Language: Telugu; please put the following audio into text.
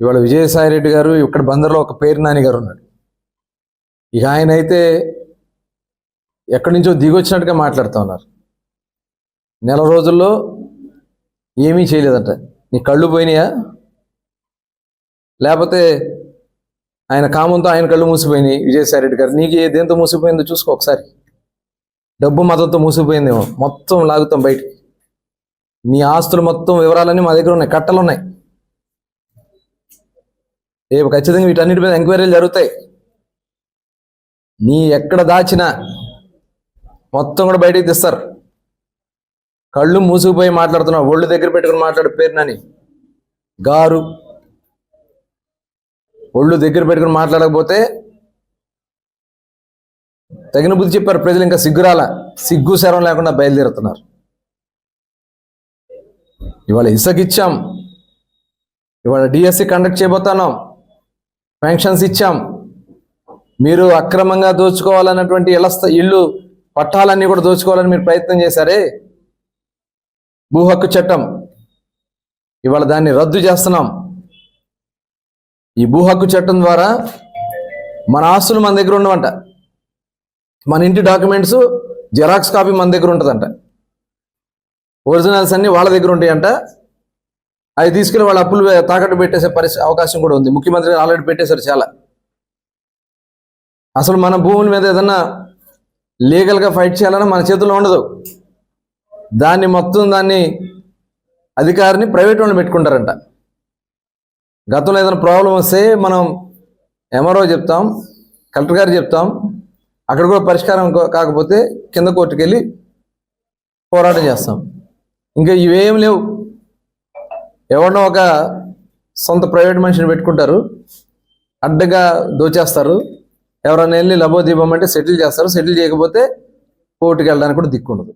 ఇవాళ విజయసాయి రెడ్డి గారు ఇక్కడ బందర్లో ఒక పేరు నాని గారు ఉన్నాడు. ఇక ఆయన అయితే ఎక్కడి నుంచో దిగొచ్చినట్టుగా మాట్లాడుతూ ఉన్నారు. నెల రోజుల్లో ఏమీ చేయలేదంట. నీ కళ్ళు పోయినాయా, లేకపోతే ఆయన కామంతో ఆయన కళ్ళు మూసిపోయినాయి. విజయసాయి రెడ్డి గారు నీకు దేంతో మూసిపోయిందో చూసుకో ఒకసారి. డబ్బు మతంతో మూసిపోయిందేమో, మొత్తం లాగుతాం బయటికి. నీ ఆస్తులు మొత్తం వివరాలన్నీ మా దగ్గర ఉన్నాయి, కట్టలు ఉన్నాయి. రేపు ఖచ్చితంగా వీటన్నిటి మీద ఎంక్వైరీలు జరుగుతాయి. నీ ఎక్కడ దాచినా మొత్తం కూడా బయటికి తెస్తారు. కళ్ళు మూసుకుపోయి మాట్లాడుతున్నావు, ఒళ్ళు దగ్గర పెట్టుకుని మాట్లాడు పేరునని గారు. ఒళ్ళు దగ్గర పెట్టుకుని మాట్లాడకపోతే తగిన బుద్ధి చెప్పారు ప్రజలు. ఇంకా సిగ్గురాల, సిగ్గు శరం లేకుండా బయలుదేరుతున్నారు. ఇవాళ ఇసుకిచ్చాం, ఇవాళ డిఎస్సి కండక్ట్ చేయబోతున్నాం, పెన్షన్స్ ఇచ్చాం. మీరు అక్రమంగా దోచుకోవాలన్నటువంటి ఇళ్ళు పట్టాలన్నీ కూడా దోచుకోవాలని మీరు ప్రయత్నం చేశారే. భూ హక్కు చట్టం ఇవాళ దాన్ని రద్దు చేస్తున్నాం. ఈ భూ హక్కు చట్టం ద్వారా మన ఆస్తులు మన దగ్గర ఉండవంట. మన ఇంటి డాక్యుమెంట్స్ జెరాక్స్ కాపీ మన దగ్గర ఉంటుందంట. ఒరిజినల్స్ అన్నీ వాళ్ళ దగ్గర ఉంటాయంట. అవి తీసుకెళ్ళి వాళ్ళ అప్పులు తాకట్టు పెట్టేసే అవకాశం కూడా ఉంది. ముఖ్యమంత్రి ఆల్రెడీ పెట్టేశారు చాలా. అసలు మన భూముల మీద ఏదన్నా లీగల్గా ఫైట్ చేయాలన్నా మన చేతుల్లో ఉండదు. దాన్ని అధికారిని ప్రైవేట్ వాళ్ళు పెట్టుకుంటారంట. గతంలో ఏదైనా ప్రాబ్లం వస్తే మనం ఎంఆర్ఓ చెప్తాం, కలెక్టర్ గారు చెప్తాం, అక్కడ కూడా పరిష్కారం కాకపోతే కింద కోర్టుకు వెళ్ళి పోరాటం చేస్తాం. ఇంకా ఇవేం లేవు. ఎవరినో ఒక సొంత ప్రైవేట్ మనిషిని పెట్టుకుంటారు, అడ్డగా దోచేస్తారు. ఎవరైనా వెళ్ళి లబోదీపం అంటే సెటిల్ చేస్తారు. సెటిల్ చేయకపోతే కోర్టుకు వెళ్ళడానికి కూడా దిక్కుండదు.